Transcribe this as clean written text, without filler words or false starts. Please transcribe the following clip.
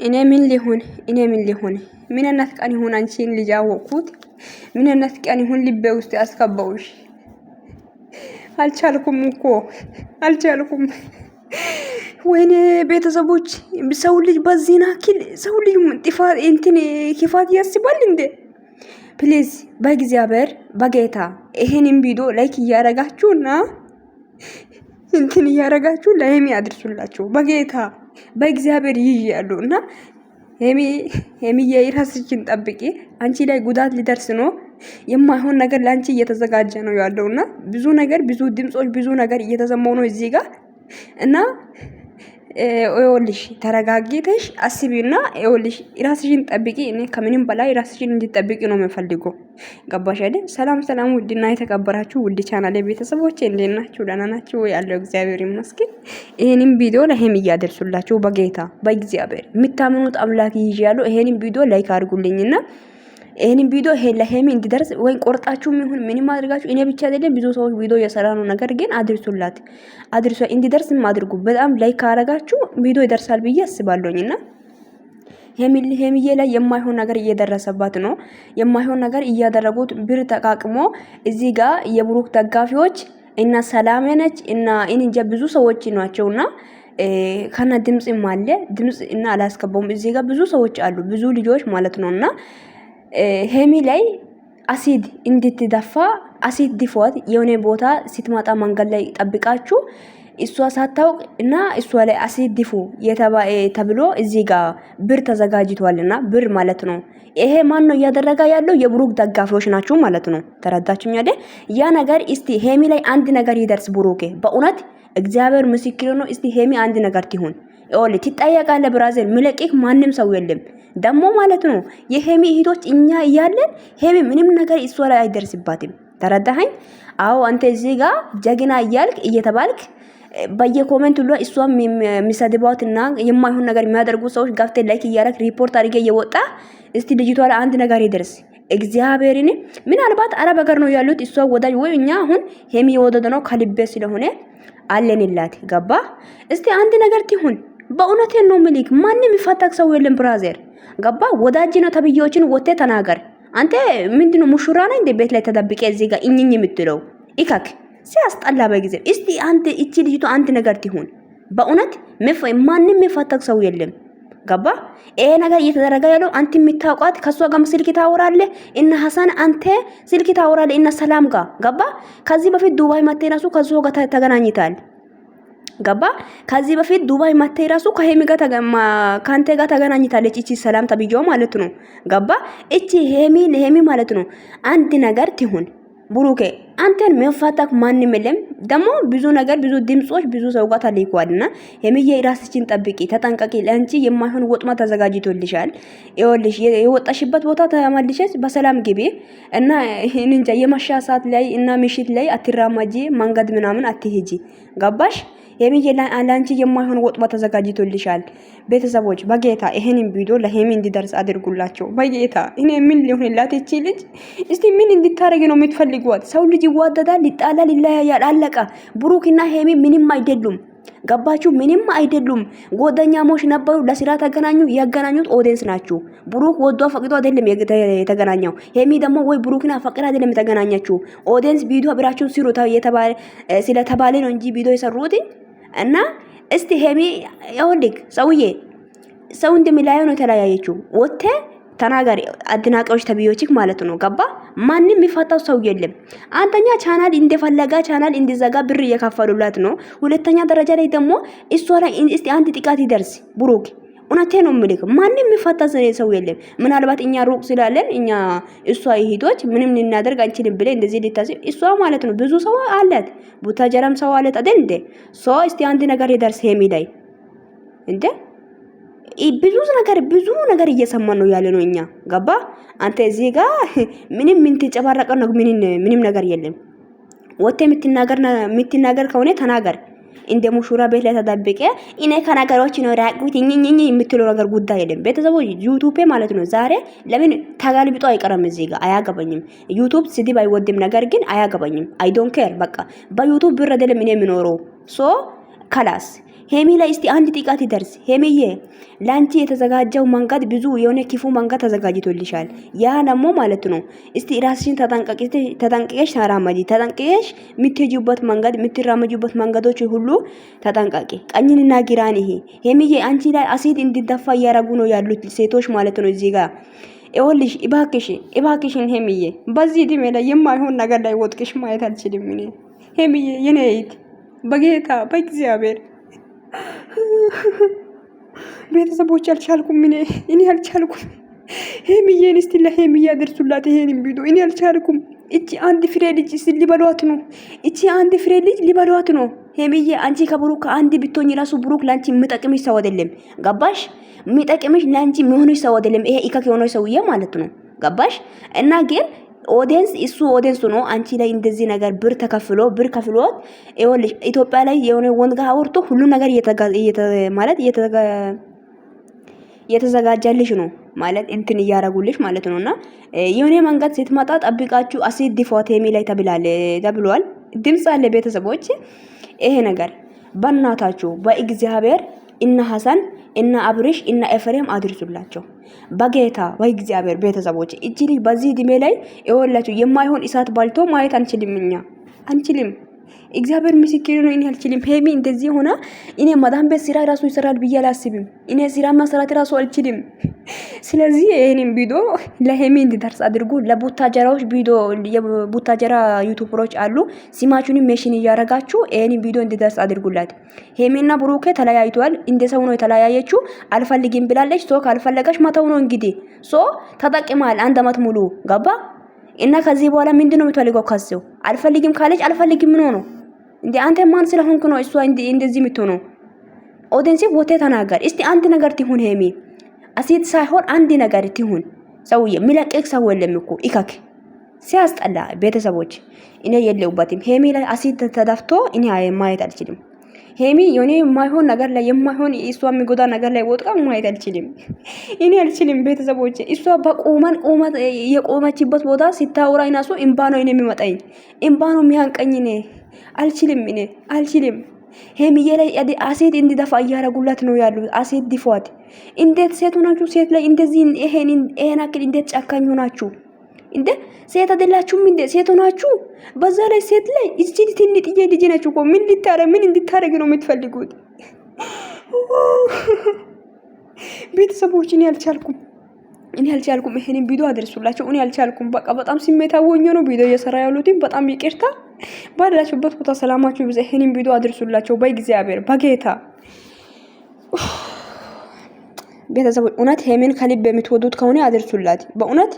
እኔ ምን ሊሆን ምን አይነት ቀን ይሁን አንቺን ልጅ አወቅኩት። ምን አይነት ቀን ይሁን ልቤ ውስጥ ያስገባውሽ። አልቻልኩም እኮ አልቻልኩም። ወይኔ ቤተሰቦች ሰው ልጅ በዚህና ኪል ሰው ልጅ ጥፋት እንትን ክፋት ያስባል እንዴ? ፕሊዝ በእግዚአብሔር በጌታ ይሄንን ቪዲዮ ላይክ እያረጋችሁና እንትን እያረጋችሁ ለሄሚ አድርሱላችሁ። በጌታ በእግዚአብሔር ይያሉና ሄሚ የራስሽን ጠብቂ። አንቺ ላይ ጉዳት ሊደርስ ነው። የማይሆን ነገር ላንቺ እየተዘጋጀ ነው ያለውና ብዙ ነገር ብዙ ድምጾች ብዙ ነገር እየተሰማው ነው እዚህ ጋር እና ይኸውልሽ ተረጋግተሽ አስቢና ይኸውልሽ ራስሽን ጠብቂ። እኔ ከምንም በላይ ራስሽን እንድትጠብቂ ነው የምፈልገው። ገባሽ አይደል? ሰላም ውድና የተከበራችሁ ውድ ቻናሌ ቤተሰቦቼ እንዴት ናችሁ? ደህና ናችሁ? ያለው እግዚአብሔር ይመስገን። ይሄንን ቪዲዮ ለሄም እያደርሱላችሁ በጌታ በእግዚአብሔር የምታምኑት አምላክ ይያለው። ይሄንን ቪዲዮ ላይክ አድርጉልኝና ይሄንን ቪዲዮ ለሄሚ እንዲደርስ ወይ ቆርጣችሁ ምን ምንም አድርጋችሁ እኔ ብቻ አይደለም ብዙ ሰዎች ቪዲዮ እየሰራ ነው። ነገር ግን አድርሱላት እንዲደርስ አድርጉ። በጣም ላይክ ካረጋችሁ ቪዲዮ ይደርሳል ብዬ አስባለሁኝና ሄሚዬ ላይ የማይሆን ነገር እየደረሰባት ነው። የማይሆን ነገር እያደረጉት ብር ተቃቅሞ እዚህ ጋር የብሩክ ደጋፊዎች እና ሰላም ነች እና እንጃ ብዙ ሰዎች ናቸውና ከና ድምጽም አለ ድምጽ እና አላስገባውም። እዚህ ጋር ብዙ ሰዎች አሉ ብዙ ልጆች ማለት ነውና ሄሚ ላይ አሲድ እንድትደፋ አሲድ ድፎት የሆነ ቦታ ስትመጣ መንገድ ላይ ጠብቃችሁ እሷ ሳታውቅ እና እሷ ላይ አሲድ ድፉ ተብሎ እዚህ ጋር ብር ተዘጋጅቷልና ብር ማለት ነው። ይሄ ማን ነው እያደረጋ ያለው? የብሩክ ደጋፊዎች ናቸው ማለት ነው። ተረዳችሁኝ አይደል? ያ ነገር እስቲ ሄሚ ላይ አንድ ነገር ይደርስ ብሩኬ፣ በእውነት እግዚአብሔር ምስክር ነው። እስቲ ሄሚ አንድ ነገር ትሁን ኦሊ ትጠየቃለ። ብራዘር ምለቂክ ማንም ሰው የለም ደሞ ማለት ነው። የሄሚ እህቶች እኛ እያለን ሄሚ ምንም ነገር እሷ ላይ አይደርስባትም። ተረዳኸኝ? አዎ አንተ እዚህ ጋር ጀግና እያልክ እየተባልክ በየኮሜንት ሁሉ እሷ የሚሰድባትና የማይሆን ነገር የሚያደርጉ ሰዎች ጋፍቴ ላይክ እያረክ ሪፖርት አድርገ እየወጣ እስቲ ልጅቷ ላይ አንድ ነገር ይደርስ። እግዚአብሔርን ምናልባት አረብ ሀገር ነው ያሉት እሷ ወዳጅ ወይ እኛ አሁን ሄሚ የወደደ ነው ከልቤ ስለሆነ አለንላት። ገባ? እስቲ አንድ ነገር ትሁን። በእውነቴን ነው ምልክ ማንም ይፈታክ ሰው የለም ብራዘር። ገባ? ወዳጅ ነው ተብዬዎችን ወቴ ተናገር። አንተ ምንድነው ሙሽራ ነህ እንደ ቤት ላይ ተደብቀ እዚህ ጋር እኝኝ የምትለው ኢካክ ሲያስጠላ በጊዜ። እስቲ አንተ እቺ ልጅቱ አንድ ነገር ትሁን። በእውነት ማንም ይፈታክ ሰው የለም። ገባ? ይሄ ነገር እየተደረገ ያለው አንተ የምታውቃት ከሷ ጋር ስልክ ታወራለህ እና ሐሰን አንተ ስልክ ታወራለህ እና ሰላም ጋር። ገባ? ከዚህ በፊት ዱባይ መጥተህ ራሱ ከሷ ጋር ተገናኝታል። ገባ? ከዚህ በፊት ዱባይ መጥተህ ራሱ ከሄሚ ጋር ካንተ ጋር ተገናኝታለች እቺ ሰላም ተብዬው ማለት ነው። ገባ? እቺ ሄሚ ማለት ነው። አንድ ነገር ትሁን ብሩኬ፣ አንተን መፋታክ ማንም የለም። ደግሞ ብዙ ነገር ብዙ ድምጾች ብዙ ሰው ጋር ተልኳልና ሄሚዬ ራስሽን ጠብቂ፣ ተጠንቀቂ። ለአንቺ የማይሆን ወጥማ ተዘጋጅቶልሻል። ይኸውልሽ የወጣሽበት ቦታ ተመልሰሽ በሰላም ግቢ እና እንጃ የመሻ ሰዓት ላይ እና ምሽት ላይ አትራማጂ፣ መንገድ ምናምን አትሄጂ። ገባሽ? ሄሚዬ ለአንቺ የማይሆን ወጥማ ተዘጋጅቶልሻል። ቤተሰቦች በጌታ ይሄንን ቪዲዮ ለሄሚ እንዲደርስ አድርጉላቸው በጌታ። እኔ ምን ሊሆንላት እቺ ልጅ እስቲ ምን እንድታረግ ነው የምትፈልጉት? ሰው ልጅ ይዋደዳል፣ ይጣላል፣ ይለያያል፣ አለቃ። ብሩክና ሄሚ ምንም አይደሉም። ገባችሁ? ምንም አይደሉም። ጓደኛሞች ነበሩ፣ ለስራ ተገናኙ። ያገናኙት ኦዲየንስ ናችሁ። ብሩክ ወዶ ፈቅዶ አይደለም የተገናኘው። ሄሚ ደግሞ ወይ ብሩክና ፈቅራ አይደለም የተገናኘችው። ኦዲየንስ ቪዲዮ አብራችሁ ሲሩ ስለተባለ ነው እንጂ ቪዲዮ የሰሩት እና እስቲ ሄሚ ይኸውልህ ሰውዬ ሰው እንደሚለያየው ነው የተለያየችው። ወተ ተናገሪ አድናቂዎች ተብዮችክ ማለት ነው። ገባ? ማንም የሚፈታው ሰው የለም። አንደኛ ቻናል እንደፈለጋ ቻናል እንዲዘጋ ብር እየከፈሉላት ነው። ሁለተኛ ደረጃ ላይ ደግሞ እሷ ላይ እስቲ አንድ ጥቃት ይደርስ ብሩክ። እውነቴ ነው የምልክ ማንም የሚፈታ ሰው የለም። ምናልባት እኛ ሩቅ ስላለን እኛ እሷ ይሄዶች ምንም ልናደርግ አንችልም ብለ እንደዚህ ልታስብ እሷ ማለት ነው ብዙ ሰው አላት። ቡታጀራም ሰው አላት አይደል እንዴ? ሶ እስቲ አንድ ነገር ይደርስ ሄሚ ላይ እንዴ። ብዙ ነገር እየሰማን ነው ያለ ነው እኛ። ገባ? አንተ እዚህ ጋር ምንም ምን ተጨባረቀ ነው ምንም ነገር የለም። ወቴ የምትናገር ከሆነ ተናገር። እንደ ሙሽራ ቤት ላይ ተደብቀ እኔ ከነገሮች ነው ራቁት እኝኝኝ የምትለው ነገር ጉዳይ የለም። ቤተሰቦች ዩቲዩብ ማለት ነው ዛሬ ለምን ተጋልብጦ አይቀርም? እዚህ ጋር አያገባኝም። ዩቲዩብ ስድብ አይወድም፣ ነገር ግን አያገባኝም። አይ ዶንት ኬር። በቃ በዩቲዩብ ብር አይደለም እኔ የምኖረው። ሶ ከላስ ሄሚ ላይ እስቲ አንድ ጥቃት ይደርስ። ሄሚዬ ላንቺ የተዘጋጀው መንገድ ብዙ የሆነ ክፉ መንገድ ተዘጋጅቶልሻል። ያ ደግሞ ማለት ነው እስቲ ራስሽን ተጠንቅቀሽ ተራመጂ። ተጠንቅቀሽ የምትሄጂበት መንገድ የምትራመጂበት መንገዶች ሁሉ ተጠንቀቂ። ቀኝንና ግራን ይሄ ሄሚዬ አንቺ ላይ አሲድ እንዲደፋ እያረጉ ነው ያሉት ሴቶች ማለት ነው እዚህ ጋር ይኸውልሽ እባክሽን ሄሚዬ በዚህ እድሜ ላይ የማይሆን ነገር ላይ ወጥቅሽ ማየት አልችልም። እኔ ሄሚዬ የኔ እህት በጌታ በእግዚአብሔር ቤተሰቦች አልቻልኩም። እኔ አልቻልኩም። ሄሚዬን እስቲ ለሄሚዬ አድርሱላት ይሄንን ቪዲዮ። እኔ አልቻልኩም። እቺ አንድ ፍሬ ልጅ ሊበሏት ነው። እቺ አንድ ፍሬ ልጅ ሊበሏት ነው። ሄሚዬ አንቺ ከብሩክ አንድ ብትሆኝ ራሱ ብሩክ ላንቺ የምጠቅምሽ ሰው አይደለም። ገባሽ? የሚጠቅምሽ ላንቺ የሚሆንሽ ሰው አይደለም። ይሄ ኢካክ የሆነ ሰውዬ ማለት ነው። ገባሽ? እና ግን ኦዲየንስ እሱ ኦዲየንስ ነው። አንቺ ላይ እንደዚህ ነገር ብር ከፍሎት ይኸውልሽ ኢትዮጵያ ላይ የሆነ ወንድ ጋር አውርቶ ሁሉ ነገር የተዘጋጀልሽ ነው ማለት እንትን እያረጉልሽ ማለት ነውና የሆነ መንገድ ስትመጣ ጠብቃችሁ አሲድ ዲፎት ሄሚ ላይ ተብሏል። ድምጽ አለ ቤተሰቦች። ይሄ ነገር በእናታችሁ በእግዚአብሔር እና ሐሰን እና አብርሽ እና ኤፍሬም አድርሱላቸው በጌታ በእግዚአብሔር ቤተሰቦች። እቺ ልጅ በዚህ እድሜ ላይ ይወላችሁ የማይሆን እሳት ባልቶ ማየት አንችልም። እኛ አንችልም። እግዚአብሔር ምስክር ነው። እኔ አልችልም። ሄሚ እንደዚህ ሆና እኔ ማዳም ቤት ስራ ራሱ ይሰራል ብዬ አላስብም። እኔ ስራ መስራት ራሱ አልችልም። ስለዚህ ይሄንን ቪዲዮ ለሄሚ እንዲደርስ አድርጉ። ለቡታጀራዎች ቪዲዮ የቡታጀራ ዩቲዩበሮች አሉ ሲማቹን ሜሽን እያረጋችሁ ይሄንን ቪዲዮ እንዲደርስ አድርጉላት። ሄሚና ብሩኬ ተለያይቷል። እንደ ሰው ነው የተለያየችው። አልፈልግም ብላለች። ሶ ካልፈለገሽ መተው ነው እንግዲህ። ሶ ተጠቅማል አንድ አመት ሙሉ ገባ እና ከዚህ በኋላ ምንድነው የምትፈልገው? ከሰው አልፈልግም ካለች አልፈልግም ነው እንዴ? አንተ ማን ስለሆንክ ነው እሷ እንደዚህ የምትሆነው? ኦዲየንስ ወቴ ተናገር እስቲ። አንድ ነገር ትሁን ሄሚ አሲድ ሳይሆን አንድ ነገር ትሁን። ሰውዬ የሚለቅቅ ሰው የለም እኮ ኢካክ ሲያስጠላ። ቤተሰቦች እኔ የለውበትም። ሄሚ ላይ አሲድ ተደፍቶ እኔ ማየት አልችልም። ሄሚ የኔ የማይሆን ነገር ላይ የማይሆን እሷ የሚጎዳ ነገር ላይ ወጥቃ ማየት አልችልም። እኔ አልችልም ቤተሰቦች። እሷ ቆመት የቆመችበት ቦታ ሲታወራ ይናሱ እንባ ነው የሚመጣኝ። እንባ ነው የሚያንቀኝ። እኔ አልችልም። ሄሚዬ ላይ አሲድ እንዲደፋ እያረጉላት ነው ያሉት። አሲድ ዲፏት። እንዴት ሴት ሆናችሁ ሴት ላይ እንደዚህ ይሄን አክል እንዴት ጨካኝ ሆናችሁ እንዴ? ሴት አይደላችሁም እንዴ? ሴት ሆናችሁ በዛ ላይ ሴት ላይ እቺ ትንጥዬ ልጅ ነች እኮ። ምን እንድታረግ ነው የምትፈልጉት? ቤተሰቦች እኔ አልቻልኩም። ይሄንን ቪዲዮ አድርሱላቸው። እኔ አልቻልኩም። በቃ በጣም ስሜታዊ ሆኜ ነው ቪዲዮ እየሰራ ያሉትኝ። በጣም ይቅርታ። ባላችሁበት ቦታ ሰላማችሁ ይብዛ። ይሄንን ቪዲዮ አድርሱላቸው በእግዚአብሔር በጌታ ቤተሰቦች። እውነት ሄሜን ከልብ የምትወዱት ከሆነ አድርሱላት በእውነት